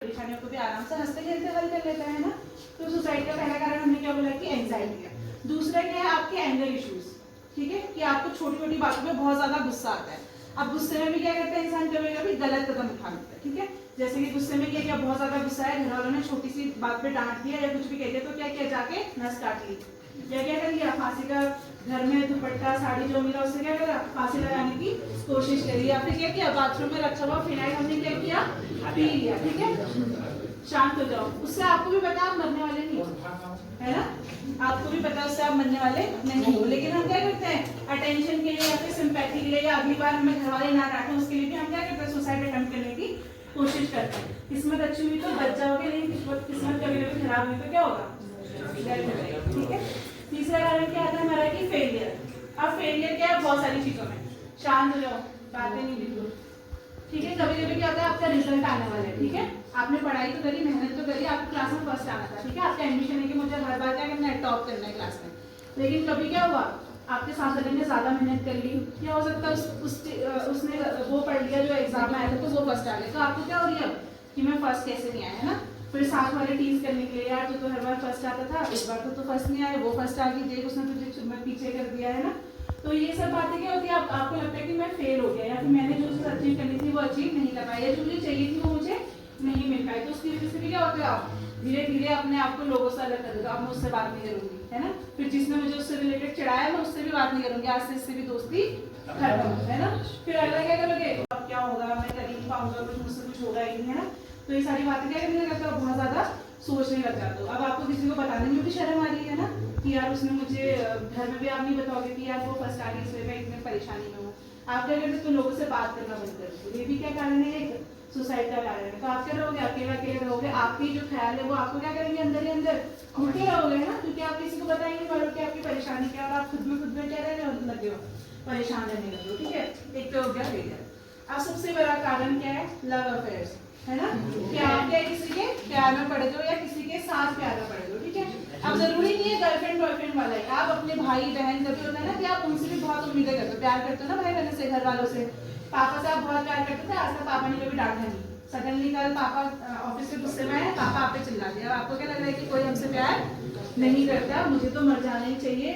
परेशानियों को भी आराम से हंसते खेलते हल कर लेता है ना। तो सुसाइड का पहला कारण हमने क्या बोला कि एंजाइटी है। दूसरा क्या है आपके एंगर इश्यूज, ठीक है, कि आपको छोटी छोटी बातों पे बहुत ज्यादा गुस्सा आता है। अब गुस्से में भी क्या करता है इंसान, कभी कभी गलत कदम उठा लेता है, ठीक है। जैसे कि गुस्से में क्या बहुत ज्यादा गुस्सा है, घर वालों ने छोटी सी बात पे डांट दिया या कुछ भी कह दिया, तो क्या किया, जाके नस काट ली, या क्या कर लिया, फांसी का घर में दुपट्टा साड़ी जो मिला उससे क्या करा, फांसी लगाने की कोशिश करी, या फिर क्या किया, बाथरूम में रखा हुआ फिनाइल हमने क्या किया, पी लिया, ठीक है। शांत हो जाओ, उससे आपको भी पता आप मरने वाले नहीं हो, है ना, आपको भी पता उससे आप मरने वाले नहीं हो, लेकिन हम क्या करते हैं अटेंशन के लिए या फिर सिंपैथी के लिए या अगली बार हमें घर वाले ना डांटें उसके लिए भी हम क्या करते हैं सुसाइड अटेम्प्ट करने की कोशिश करते हैं। किस्मत अच्छी हुई तो बच जाओगे, लेकिन किस्मत कभी कभी खराब हुई तो क्या होगा, ठीक है। तीसरा कारण क्या आता है हमारा कि फेलियर। अब फेलियर क्या है बहुत सारी चीजों में, शांत हो जाओ, बातें नहीं बिल्कुल, ठीक है। कभी कभी क्या होता है आपका रिजल्ट आने वाला है, ठीक है, आपने पढ़ाई तो करी, मेहनत तो करी, आपको क्लास में फर्स्ट आना था, ठीक है, आपका एम्बिशन है कि मुझे हर बार क्या करना है, टॉप करना है क्लास में, लेकिन कभी क्या हुआ आपके साथ वाले ने ज्यादा मेहनत कर ली, या हो सकता है उसने वो पढ़ लिया जो एग्जाम में आया था तो वो फर्स्ट आ गया, तो आपको क्या हो रही है कि मैं फर्स्ट कैसे नहीं आया, है ना। फिर साथ वाले टीज करने के लिए, यार तू तो हर बार फर्स्ट आता था, इस बार तो फर्स्ट नहीं आया, वो फर्स्ट आ गई, देख उसने तुझे पीछे कर दिया, है ना। तो ये सब बातें क्या होती है, आपको लगता है कि मैं फेल हो गया, या फिर मैंने जो चीज अचीव करनी थी वो अचीव नहीं कर पाई, या जो मुझे चाहिए थी वो मुझे नहीं मिल पाई, तो उसकी वजह से भी क्या होता है आप धीरे धीरे अपने आप को लोगों से अलग कर देगा, अब मैं उससे बात नहीं करूंगी, है ना। फिर जिसने मुझे उससे रिलेटेड चिढ़ाया मैं उससे भी बात नहीं करूंगी, आज से इससे भी दोस्ती खत्म, है ना। फिर अगला क्या करोगे, अब क्या होगा, मैं कर ही नहीं पाऊंगा, कुछ मुझसे कुछ होगा ही नहीं, है ना। तो ये सारी बातें क्या करने लगता है, बहुत ज्यादा सोचने लग जाते हो। अब आपको किसी को बताने में भी शर्म आ रही है ना, कि यार उसने मुझे घर में भी आप नहीं बताओगे कि यार वो फर्स्ट आ गई, इसलिए मैं इतनी परेशानी में हूँ, आप क्या करते तो लोगों से बात करना बंद कर दो, ये भी क्या कारण है, एक सुसाइड का कारण है। तो आप क्या रहोगे, अकेला अकेले रहोगे, आपकी जो ख्याल है वो आपको क्या करेंगे, अंदर ही अंदर घूमते रहोगे, है ना, क्योंकि आप किसी को बताएंगे वालों की आपकी परेशानी क्या, और आप खुद में क्या रहने लगे हो, परेशान रहने लगे हो, ठीक है। एक तो हो गया फेलियर। अब सबसे बड़ा कारण क्या है, लव अफेयर्स, है ना, कि आप क्या किसी के प्यार में पड़ जाओ या किसी के साथ प्यार में पड़ जाओ, ठीक है। अब जरूरी नहीं है गर्लफ्रेंड बॉयफ्रेंड वाला है, आप अपने भाई बहन कभी होता है ना कि आप उनसे भी बहुत उम्मीदें करते हो, प्यार करते हो ना भाई बहन से, घर वालों से, पापा से आप बहुत प्यार करते थे, आज तक पापा ने कभी डांटा नहीं, सडनली कल पापा ऑफिस से गुस्से में आए, पापा आप पे चिल्ला दिया, आपको क्या लग रहा है कि कोई हमसे प्यार नहीं करता, मुझे तो मर जाना ही चाहिए,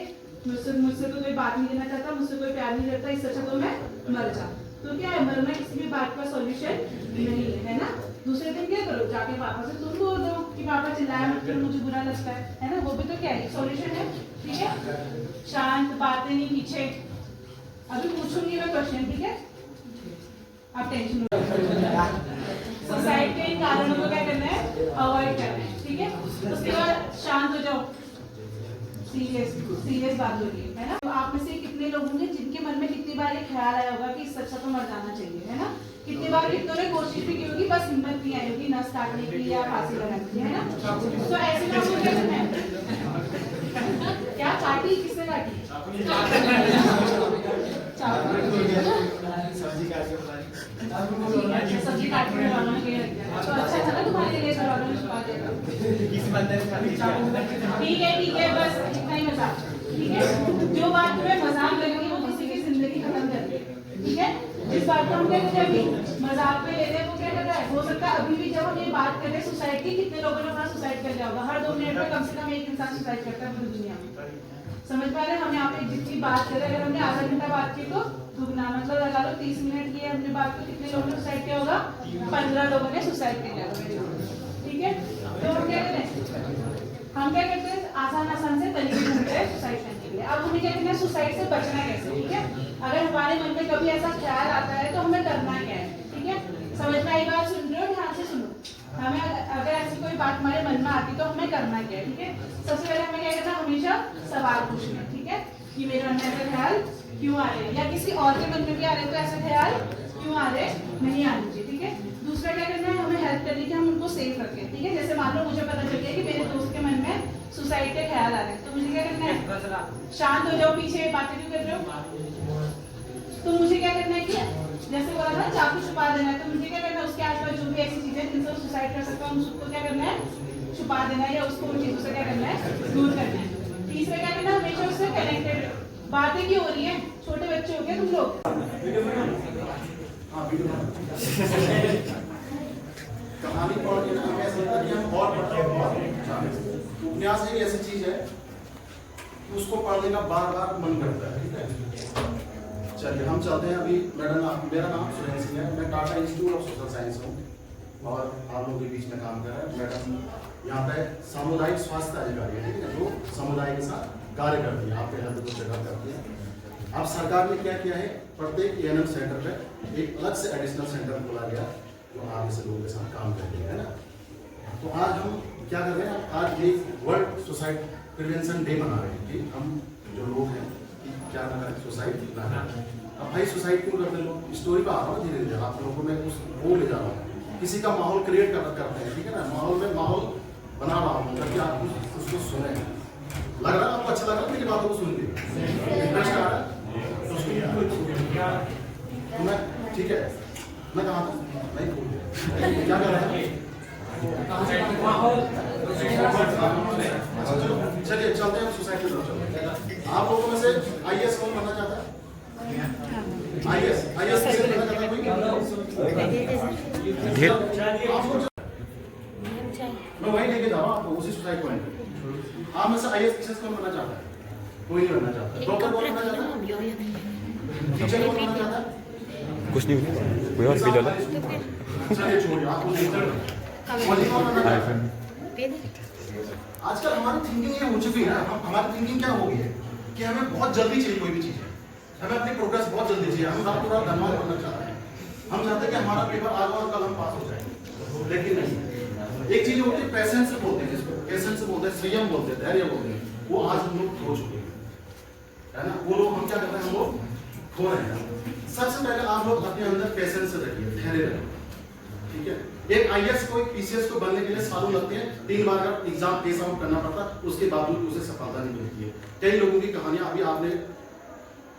मुझसे तो कोई बात नहीं करना चाहता, मुझसे कोई प्यार नहीं करता, इससे अच्छा तो मैं मर जाऊं। तो क्या है, मरना किसी भी बात का सॉल्यूशन नहीं है ना। दूसरे दिन क्या करो, जाके पापा से तुम बोल दो कि पापा चिल्लाया मत करो, मुझे बुरा लगता है ना, वो भी तो क्या है सॉल्यूशन है, ठीक है। शांत, बातें नहीं पीछे, अभी पूछूंगी मैं क्वेश्चन, ठीक है, आप टेंशन सुसाइड के इन कारणों को क्या करना है, अवॉइड करना है, ठीक है। उसके बाद शांत हो जाओ, सीरियस बात हो रही है ना। तो आप में से कितने लोग होंगे जिनके मन में कितनी बार ये ख्याल आया होगा कि इससे अच्छा तो मर जाना चाहिए, है ना। कितनी बार कितनों ने कोशिश भी की होगी, बस हिम्मत नहीं आई होगी नस काटने की या फांसी लगाने की, है ना। तो ऐसे लोगों को क्या करना है, क्या काटी, किसने काटी, सब्जी काटने वालों ने, तो अच्छा था ना तुम्हारे लिए, ठीक है, बस इतना ही मजाक, ठीक है। जो बात तुम्हें मजाक लगेगी वो किसी की जिंदगी खत्म कर देगी, ठीक है। जिस बात को हम क्या करते हैं अभी मजाक में ले रहे हैं वो क्या कर रहा है, हो सकता है अभी भी जब हम ये बात कर रहे हैं सुसाइड की, कितने लोगों ने अपना सुसाइड कर लिया होगा, हर 2 मिनट में कम से कम एक इंसान सुसाइड करता है पूरी दुनिया में, समझ पा रहे हैं। हम यहाँ पे जितनी बात कर रहे हैं, अगर हमने आधा घंटा बात की तो दुगना, मतलब लगा लो 30 मिनट की हमने बात की, कितने लोगों ने सुसाइड किया होगा, 15 लोगों ने सुसाइड कर लिया होगा, ठीक है। तो हम क्या करें, हम क्या करते हैं आसान से तरीके ढूंढते हैं सुसाइड करने के लिए। अब हमें क्या करना है, सुसाइड से बचना कैसे, ठीक है। अगर हमारे मन में कभी ऐसा ख्याल आता है तो हमें करना क्या है, ठीक है। समझ में आई बात, सुन रहे हो, ध्यान से सुनो। हमें अगर ऐसी कोई बात हमारे मन में आती तो हमें करना क्या है, ठीक है। सबसे पहले हमें क्या करना, हमेशा सवाल पूछना, ठीक है, कि मेरे मन में ऐसा ख्याल क्यों आ रहे हैं, या किसी और के मन में भी आ रहे हैं तो ऐसा ख्याल क्यों आ रहे, नहीं आने चाहिए, ठीक है। दूसरा क्या करना है, हमें हेल्प करनी है, हम उनको सेफ रखें, ठीक है। जैसे मान लो मुझे पता चल गया कि मेरे दोस्त के मन में सुसाइड के ख्याल आ रहे हैं, तो मुझे क्या करना है, शांत हो जाओ, पीछे बातें क्यों कर रहे हो, तो मुझे क्या करना है कि जैसे बोला था चाकू छुपा देना है, तो मुझे क्या करना है, उसके आसपास जो भी ऐसी चीजें जिनसे सुसाइड कर सकता हूँ उसको क्या करना है, छुपा देना है, या उसको उन चीजों से क्या करना है, दूर करना है। तीसरा क्या करना है, हमेशा उससे कनेक्टेड। बातें क्यों हो रही है, छोटे बच्चे हो गए तुम लोग, कहानी पढ़ के ना हमें ऐसा लगता है कि हम और उपन्यास एक ऐसी चीज है कि उसको पढ़ने का बार बार मन करता है। ठीक है, चलिए हम चलते हैं। अभी मेरा नाम सुरेंद्र सिंह है, मैं Tata institute of social science हूँ और आप लोगों के बीच में काम कर रहा है। मैडम यहाँ पे सामुदायिक स्वास्थ्य अधिकारी है, ठीक है, जो समुदाय के साथ कार्य करती है, आपके हेल्थ को चेकअप करती है। अब सरकार ने क्या किया है, प्रत्येक एएनएम सेंटर पे एक अलग से एडिशनल सेंटर खोला गया जो आगे से लोगों के साथ काम करेंगे, है ना। तो आज हम क्या कर रहे हैं, आज ये वर्ल्ड सुसाइड प्रिवेंशन डे मना रहे हैं कि हम जो लोग हैं कि क्या ना करें, सुसाइड ना करें। अब भाई सुसाइड क्यों करते हैं लोग, स्टोरी पर आ रहा हूँ धीरे धीरे, आप लोगों को मैं उस वो ले जा रहा हूँ, किसी का माहौल क्रिएट करते हैं, ठीक है ना, माहौल में माहौल बना रहा हूँ ताकि आप उसको सुने। लग रहा है आपको अच्छा लग रहा है मेरी बातों को सुन के, इंटरेस्ट आ रहा है तो मैं, ठीक है, मैं कहाँ था, नहीं भूल क्या कर रहा है। चलिए चलते हैं सोसाइटी की तरफ चलते हैं। आप लोगों में से आईएएस कौन बनना चाहता है? आईएएस किसे बनना चाहता है कोई? मैं वहीं लेके जा रहा हूँ आपको, उसी सोसाइटी पॉइंट पे। आप में से आईएएस किसे कौन बनना चाहता है? कोई नहीं बनना चाहता। डॉक्टर कौन बनना चाहता है? टीचर कौन बनना चाहता है? कुछ नहीं, कोई हॉस्पिटल है। चलिए छोड़िए, आपको आजकल हमारी थिंकिंग ये हो चुकी है ना, हमारी थिंकिंग क्या हो गई है कि हमें बहुत जल्दी चाहिए कोई भी चीज है, हमें अपनी प्रोग्रेस बहुत जल्दी चाहिए, हम रात को रात धनवान बनना चाहते हैं, हम चाहते हैं कि हमारा पेपर आज और कल हम पास हो जाए। लेकिन नहीं, एक चीज होती है पेशेंस बोलते हैं, जिसको पेशेंस बोलते हैं, संयम बोलते हैं, धैर्य बोलते हैं, वो आज हम लोग खो चुके हैं, है ना। वो लोग हम क्या करते हैं, हम लोग खो रहे हैं। सबसे पहले आप लोग अपने अंदर पेशेंस रखिए, धैर्य रखिए, ठीक है। एक आईएएस को, पीसीएस को बनने के लिए सालों लगते हैं, 3 बार का एग्जाम फेस आउट करना पड़ता है, उसके बावजूद उसे सफलता नहीं मिलती है। कई लोगों की कहानियां अभी आपने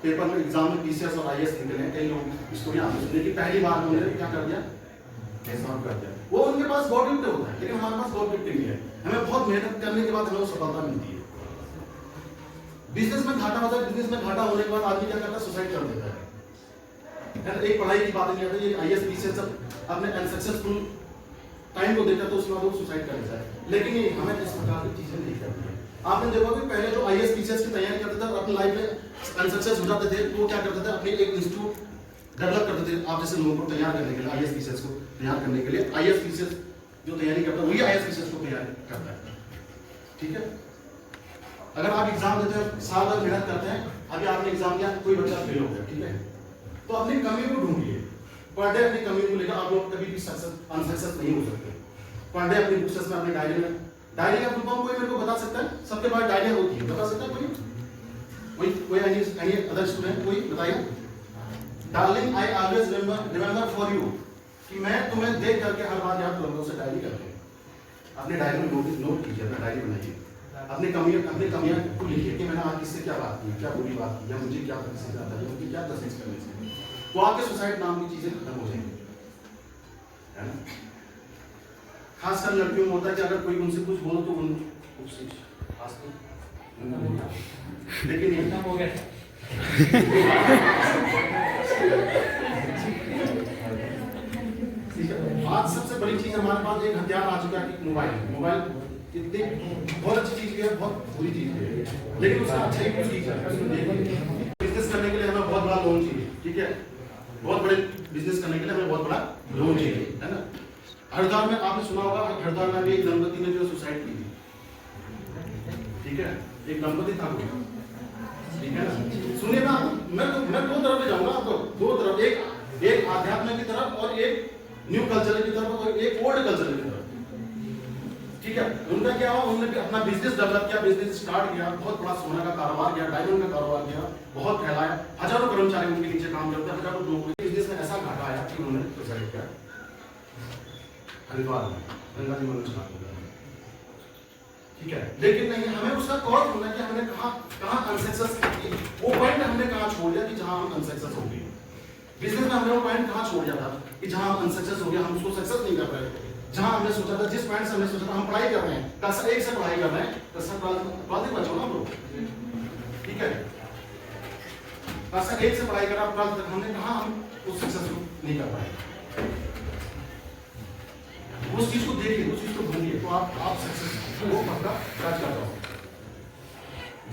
पेपर में एग्जाम में पीसीएस और आईएएस निकले हैं, कई लोगों की स्टोरी आपने सुनी कि पहली बार उन्होंने क्या कर दिया, फेस आउट कर दिया। वो उनके पास गॉड गिफ्ट होता है, लेकिन हमारे पास गॉड गिफ्ट नहीं है। हमें बहुत मेहनत करने के बाद हमें सफलता मिलती है। बिजनेस में घाटा होता है, बिजनेस में घाटा होने के बाद आदमी क्या करता है, सुसाइड कर देता है। एक पढ़ाई की बात नहीं आती, ये आईएएस पीसीएस सब अपने अनसक्सेसफुल टाइम को देखा तो उसके बाद वो सुसाइड कर लेता है। लेकिन ये हमें इस प्रकार की चीजें नहीं करनी है। आपने देखा कि पहले जो आईएएस पीसीएस की तैयारी करते थे और अपनी लाइफ में अनसक्सेस हो जाते थे, तो वो क्या करते थे, अपने एक इंस्टीट्यूट डेवलप करते थे आप जैसे लोगों को तैयार करने के लिए, आईएएस पीसीएस को तैयार करने के लिए। आईएएस पीसीएस जो तैयारी करता है वही आईएएस पीसीएस को तैयार करता है, ठीक है। अगर आप एग्जाम देते हैं, साल भर मेहनत करते हैं, अभी आपने एग्जाम दिया, कोई बच्चा फेल हो गया, ठीक है, तो अपनी कमी को ढूंढिए, पर डे अपनी कमी को लेकर आप लोग कभी भी अनसक्सेस नहीं हो सकते। पर डे अपनी बुक्स में, अपनी डायरी में, डायरी का फुल फॉर्म कोई मेरे को बता सकता है? सबके पास डायरी होती है, बता सकता है कोई एनी अदर स्टूडेंट, कोई बताइए। Darling I always remember for you, कि मैं तुम्हें देख करके हर बार याद करूंगा, उसे डायरी करते हैं। अपने डायरी में नोट कीजिए, अपना डायरी बनाइए, अपनी कमियां को लिखिए कि मैंने आज किससे क्या बात की, क्या बुरी बात की, या मुझे क्या तकलीफ आता है, मुझे क्या तकलीफ करने से, तो आपके सुसाइड नाम की चीजें खत्म हो जाएंगी, है ना। खासकर लड़कियों में होता है कि अगर कोई उनसे कुछ बोलो तो उससे लेकिन ये हो गया। आज सबसे बड़ी चीज हमारे पास एक हथियार आ चुका है, मोबाइल इतनी बहुत अच्छी चीज भी है, बहुत बुरी चीज भी है, लेकिन उसका अच्छा ही कुछ चीज है। बिजनेस करने के लिए हमें बहुत बड़ा लोन चाहिए, ठीक है, बहुत बड़े बिजनेस करने के लिए हमें बहुत बड़ा लोन चाहिए, है ना। हरिद्वार में आपने सुना होगा, हरिद्वार में एक दंपति ने जो सुसाइड की थी, ठीक है, एक दंपति था, ठीक है ना। सुनिए ना, मैं दो तरफ ले जाऊंगा आपको, दो तरफ, एक आध्यात्म की तरफ और एक न्यू कल्चर की तरफ और एक ओल्ड कल्चर की तरफ, ठीक है। उनका क्या हुआ, उन्होंने अपना बिजनेस डेवलप किया, बिजनेस स्टार्ट किया, बहुत बड़ा सोना का कारोबार किया, डायमंड का कारोबार किया, बहुत फैलाया, हजारों कर्मचारी उनके नीचे काम करते हैं, हजारों लोग बिजनेस में ऐसा घाटा आया कि उन्होंने सुसाइड किया हरिद्वार में, गंगा जी में स्नान किया, ठीक है। लेकिन नहीं, हमें उसका कॉल सुनना कि हमने कहां अनसक्सेस की, वो पॉइंट हमने कहां छोड़ दिया कि जहां हम अनसक्सेस हो गए। बिजनेस में हमने वो पॉइंट कहां छोड़ दिया था कि जहां हम अनसक्सेस हो गया, हम उसको सक्सेस नहीं कर रहे थे। जहां हमने सोचा था, जिस पॉइंट से हमने सोचा था, हम पढ़ाई कर रहे हैं, कक्षा 1 से पढ़ाई कर रहे हैं, कक्षा 12 बच्चों ना लोग, ठीक है, कक्षा 1 से पढ़ाई कर रहा 12 तक, हमने कहा हम उस सक्सेस को नहीं कर पाए। उस चीज को देखिए, उस चीज को ढूंढिए, तो आप सक्सेस वो पक्का टच कर जाओगे।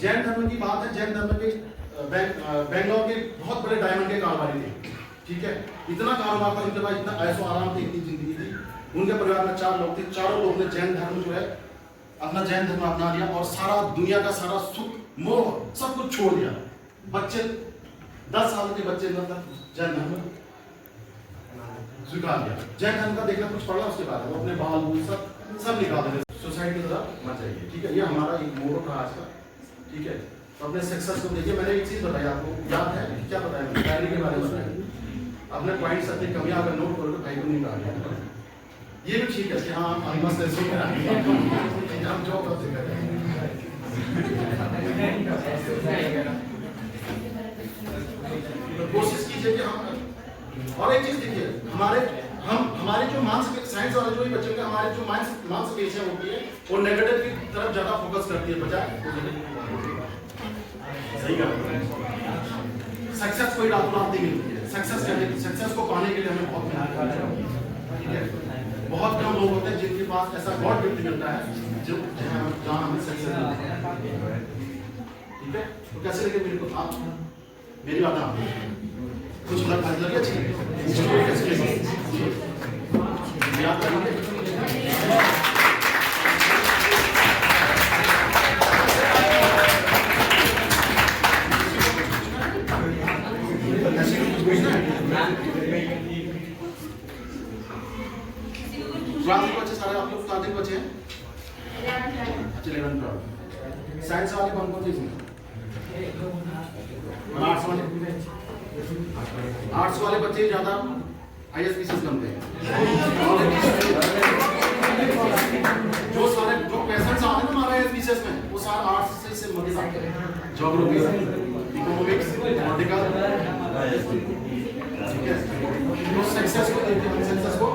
जैन धर्म की बात है, जैन धर्म के बेंगलोर के बहुत बड़े डायमंड के कारोबारी थे, ठीक है। इतना कारोबार था, उनके पास इतना ऐशो आराम थी, इतनी जिंदगी थी। उनके परिवार में 4 लोग थे, चारों लोग ने जैन धर्म जो है अपना जैन धर्म अपना लिया और सारा दुनिया का सारा सुख मोह सब कुछ छोड़ दिया। बच्चे 10 साल के बच्चे मतलब जैन धर्म स्वीकार लिया। जैन धर्म का देखना कुछ पड़ा उसके बाद वो अपने बाल बूल सब निकाल देते, सुसाइड की तरफ मत जाइए, ठीक है। ये हमारा एक मोटो था आज का, ठीक है। तो अपने सक्सेस को देखिए। मैंने एक चीज बताई आपको, याद है क्या बताया मैंने? डायरी के बारे में बताया। अपने पॉइंट्स अपनी कमियां अगर नोट करोगे भाई को नहीं डालिए। ये भी ठीक है कि हाँ हम मस्त ऐसे हम जो करते हैं तो कोशिश कीजिए कि हम। और एक चीज देखिए, हमारे जो साइंस वाले जो बच्चों के हमारे जो मांसपेशियां होती है वो नेगेटिव की तरफ ज्यादा फोकस करती है बजाय सही सक्सेस कोई रातों रात नहीं मिलती है। सक्सेस को पाने के लिए हमें बहुत मेहनत करनी चाहिए, ठीक है। बहुत कम लोग होते हैं जिनके पास ऐसा गॉड गिफ्ट मिलता है जो जहाँ हमें सक्सेस मिलता है, ठीक है। तो कैसे लगे मेरे को? आप मेरी बात आप कुछ लगे अच्छी स्टोरी कैसे लगी याद करेंगे? क्लास बच्चे सारे आप लोग क्लास बच्चे हैं? अच्छा 11 12 साइंस वाले कौन कौन से? आर्ट्स वाले बच्चे ज्यादा ISPCS बनते हैं। जो क्वेश्चंस आते हैं ना हमारे ISPCS में वो सारे आर्ट्स से मदद आते हैं। ज्योग्राफी, इकोनॉमिक्स, पॉलिटिकल, ठीक है। तो सक्सेस को देखते हैं, सक्सेस को